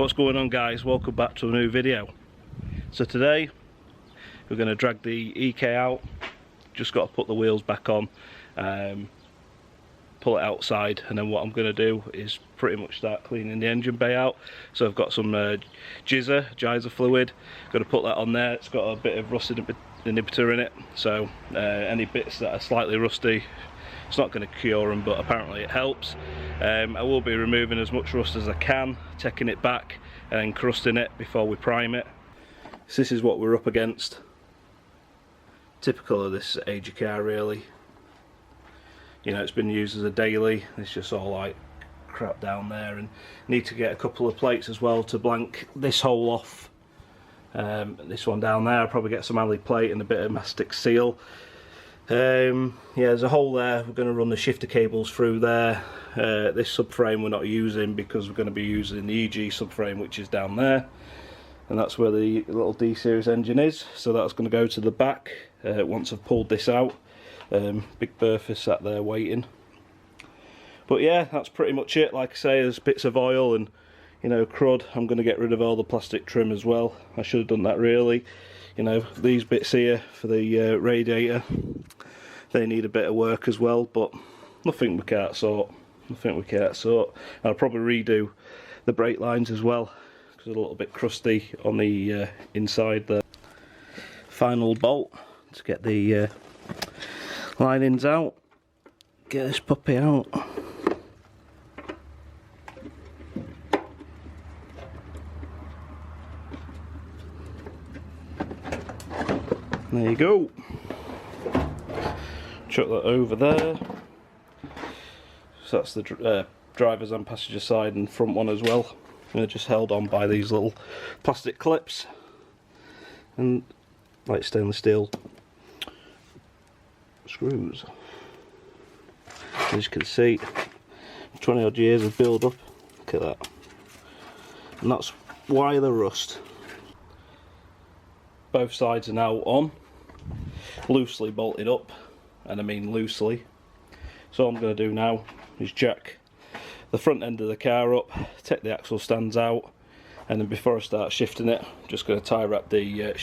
What's going on, guys? Welcome back to a new video. So today we're going to drag the EK out. Just got to put the wheels back on, pull it outside, and then what I'm going to do is pretty much start cleaning the engine bay out. So I've got some geyser fluid, got to put that on there. It's got a bit of rusted inhibitor in it, so any bits that are slightly rusty, it's not going to cure them, but apparently it helps. I will be removing as much rust as I can, taking it back and then crusting it before we prime it. So this is what we're up against. Typical of this age of car, really. You know, it's been used as a daily. It's just all like crap down there, and need to get a couple of plates as well to blank this hole off. This one down there, I'll probably get some alley plate and a bit of mastic seal. Yeah, there's a hole there. We're going to run the shifter cables through there. This subframe we're not using because we're going to be using the EG subframe, which is down there, and that's where the little D series engine is. So that's going to go to the back once I've pulled this out. Big Bertha sat there waiting. But yeah, that's pretty much it. Like I say, there's bits of oil and, you know, crud. I'm going to get rid of all the plastic trim as well. I should have done that, really. You know, these bits here for the radiator, they need a bit of work as well, but nothing we can't sort. Nothing we can't sort. I'll probably redo the brake lines as well, because they're a little bit crusty on the inside there. Final bolt to get the linings out. Get this puppy out. There you go. Chuck that over there. So that's the driver's and passenger side and front one as well. And they're just held on by these little plastic clips and like stainless steel screws. As you can see, 20 odd years of build up. Look at that. And that's why the rust. Both sides are now on, loosely bolted up, and I mean loosely. So all I'm going to do now is jack the front end of the car up, take the axle stands out, and then before I start shifting it, I'm just going to tie wrap the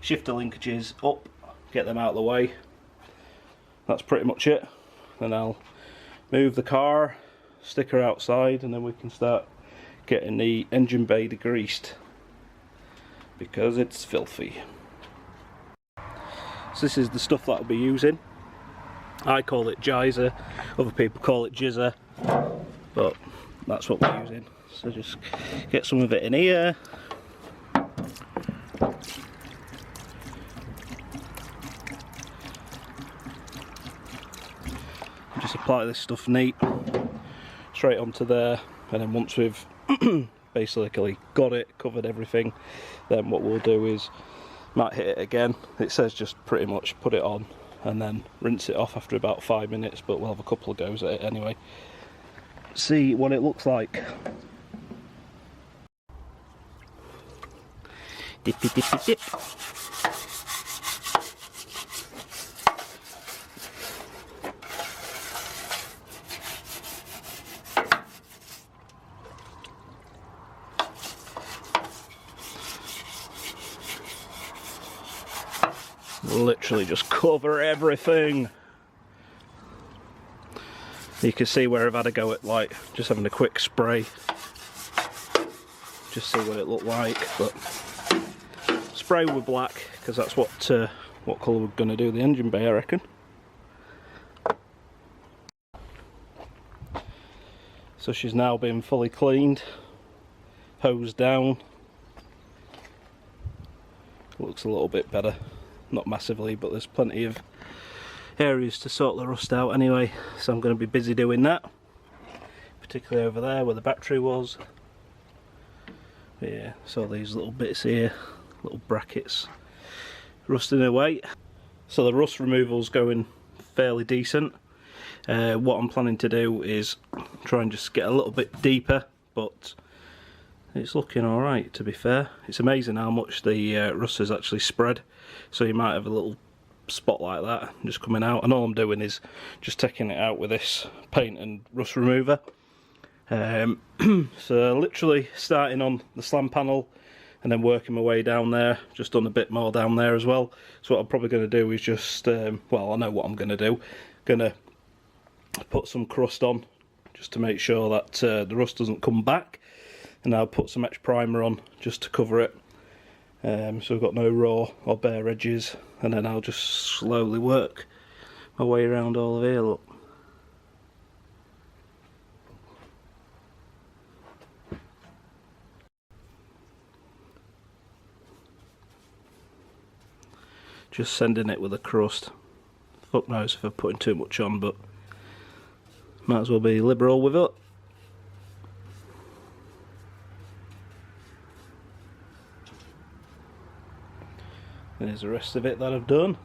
shifter linkages up, get them out of the way. That's pretty much it. Then I'll move the car, stick her outside, and then we can start getting the engine bay degreased, because it's filthy. So this is the stuff that I'll be using. I call it geyser, other people call it jizzer, but that's what we're using. So just get some of it in here. Just apply this stuff neat straight onto there, and then once we've basically got it, covered everything, then what we'll do is might hit it again. It says just pretty much put it on and then rinse it off after about 5 minutes, but we'll have a couple of goes at it anyway. See what it looks like. Dip, dip, dip, dip, dip. Literally just cover everything. You can see where I've had a go at like just having a quick spray, just see what it looked like. But spray with black, because that's what colour we're going to do the engine bay, I reckon. So she's now been fully cleaned, hosed down. Looks a little bit better. Not massively, but there's plenty of areas to sort the rust out anyway, so I'm going to be busy doing that, particularly over there where the battery was. But yeah, so these little bits here, little brackets, rusting away. So the rust removal's going fairly decent. What I'm planning to do is try and just get a little bit deeper, but it's looking alright, to be fair. It's amazing how much the rust has actually spread. So you might have a little spot like that just coming out, and all I'm doing is just taking it out with this paint and rust remover. So literally starting on the slam panel and then working my way down there. Just done a bit more down there as well. So what I'm probably going to do is just, well, I know what I'm going to do. Going to put some crust on just to make sure that the rust doesn't come back, and I'll put some extra primer on just to cover it, so we've got no raw or bare edges, and then I'll just slowly work my way around all of here. Look, just sending it with a crust. Fuck knows if I'm putting too much on, but might as well be liberal with it. There's the rest of it that I've done.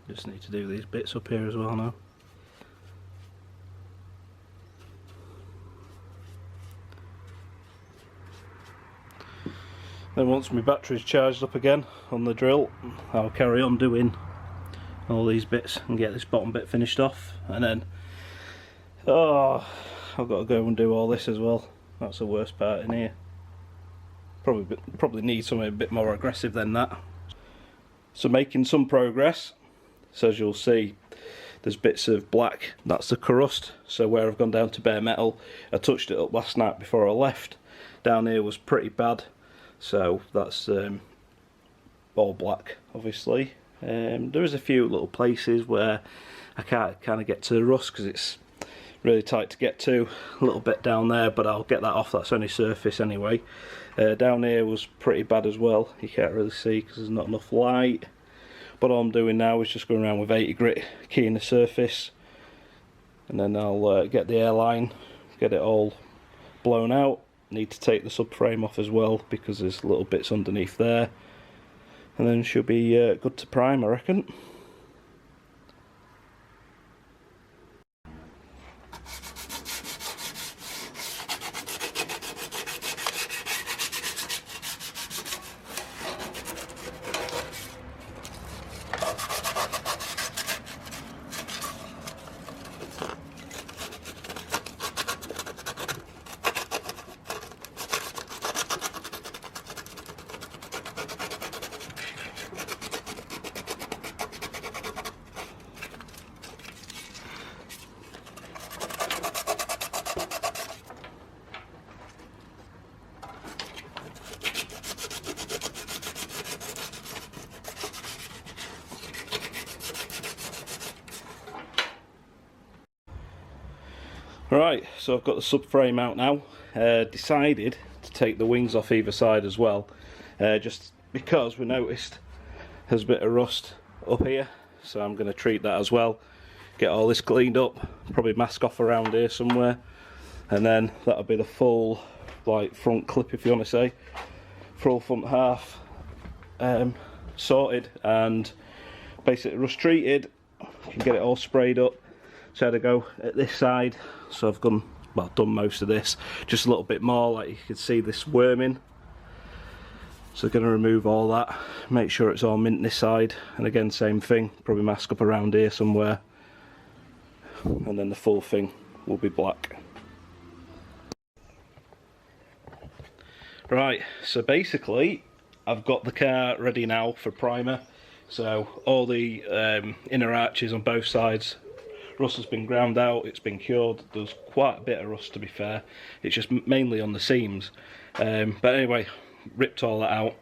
Just need to do these bits up here as well now. Then once my battery's charged up again on the drill, I'll carry on doing all these bits and get this bottom bit finished off, and then I've got to go and do all this as well. That's the worst part in here. Probably need something a bit more aggressive than that. So making some progress. So as you'll see, there's bits of black, that's the crust. So where I've gone down to bare metal, I touched it up last night before I left. Down here was pretty bad, so that's all black obviously. There is a few little places where I can't kind of get to the rust because it's really tight to get to. A little bit down there, but I'll get that off, that's only surface anyway. Down here was pretty bad as well. You can't really see because there's not enough light. But all I'm doing now is just going around with 80 grit, keying the surface, and then I'll get the airline, get it all blown out. Need to take the subframe off as well because there's little bits underneath there. And then she'll be good to prime, I reckon. Right, so I've got the subframe out now. Decided to take the wings off either side as well, just because we noticed there's a bit of rust up here, so I'm going to treat that as well. Get all this cleaned up, probably mask off around here somewhere, and then that'll be the full like front clip, if you want to say, full front half sorted and basically rust treated. You can get it all sprayed up. So I had to go at this side, so I've done most of this, just a little bit more, like you can see this worming. So I'm going to remove all that, make sure it's all mint this side, and again same thing, probably mask up around here somewhere, and then the full thing will be black. Right, so basically I've got the car ready now for primer. So all the inner arches on both sides, rust has been ground out, it's been cured. There's quite a bit of rust, to be fair, it's just mainly on the seams, but anyway, ripped all that out,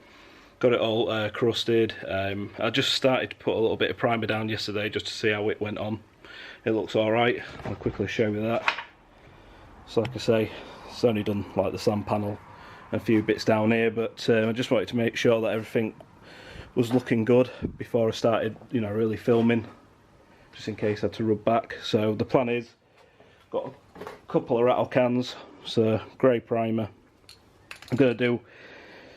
got it all crusted. I just started to put a little bit of primer down yesterday just to see how it went on. It looks alright. I'll quickly show you that. So like I say, it's only done like the sand panel and a few bits down here, but I just wanted to make sure that everything was looking good before I started, you know, really filming, just in case I had to rub back. So the plan is, got a couple of rattle cans, so grey primer. I'm going to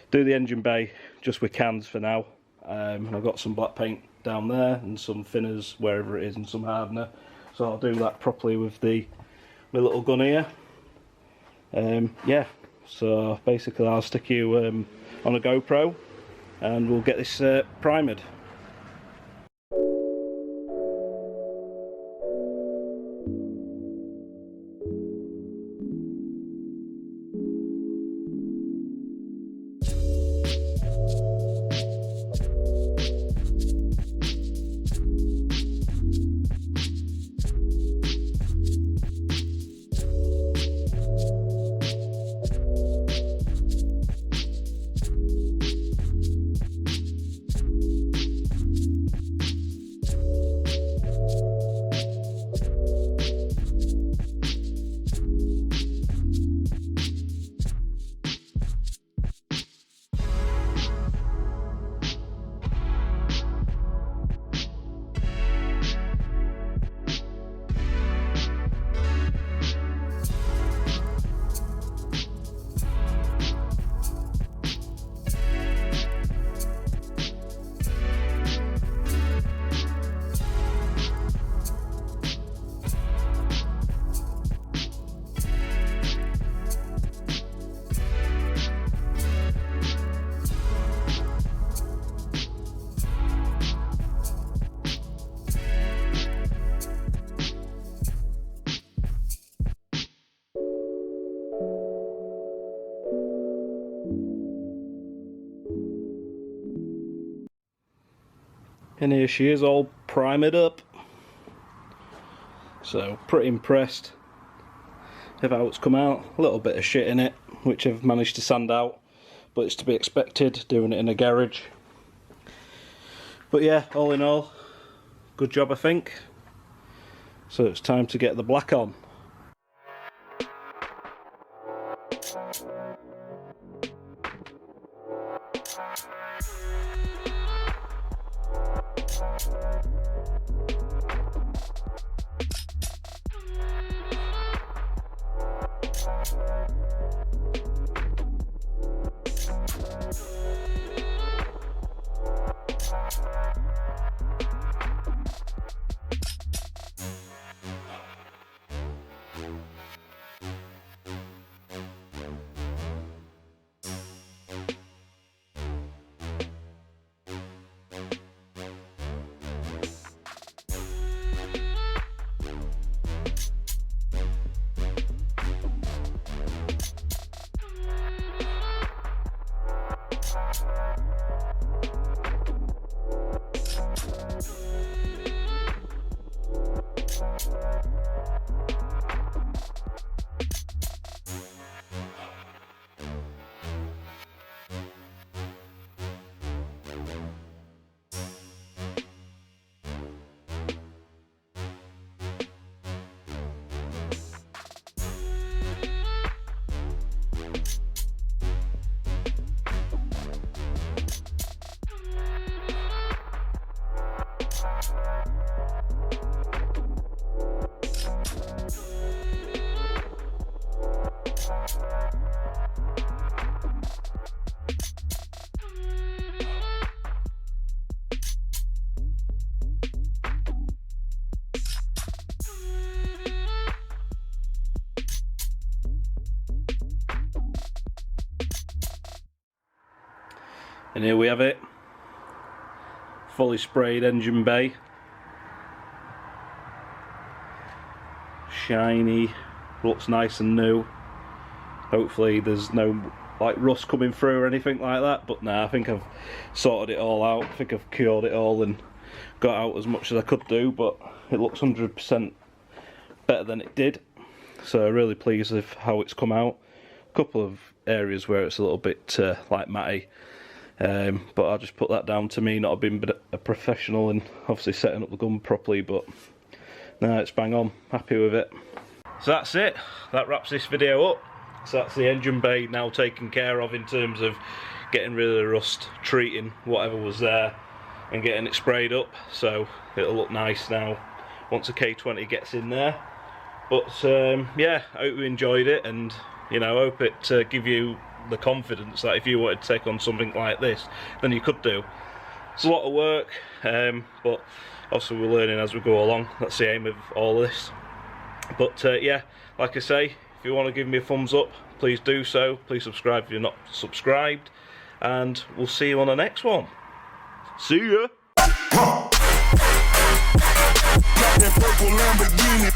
do the engine bay just with cans for now, and I've got some black paint down there and some thinners wherever it is and some hardener, so I'll do that properly with my little gun here. Yeah, so basically I'll stick you on a GoPro and we'll get this primered. And here she is, all primed up. So pretty impressed of how it's come out. A little bit of shit in it, which I've managed to sand out, but it's to be expected doing it in a garage. But yeah, all in all, good job I think. So it's time to get the black on. And here we have it, fully sprayed engine bay, shiny, looks nice and new. Hopefully there's no like rust coming through or anything like that, but nah, I think I've sorted it all out. I think I've cured it all and got out as much as I could do, but it looks 100% better than it did, so really pleased with how it's come out. A couple of areas where it's a little bit like matty, but I'll just put that down to me not being a professional and obviously setting up the gun properly, but no, it's bang on, happy with it. So that's it, that wraps this video up. So that's the engine bay now taken care of in terms of getting rid of the rust, treating whatever was there and getting it sprayed up, so it'll look nice now once the K20 gets in there. But yeah, I hope you enjoyed it, and you know, I hope it give you the confidence that if you wanted to take on something like this, then you could do. It's a lot of work, but obviously we're learning as we go along. That's the aim of all this. But yeah, like I say, if you want to give me a thumbs up, please do so. Please subscribe if you're not subscribed, and we'll see you on the next one. See ya! Got that purple Lamborghini,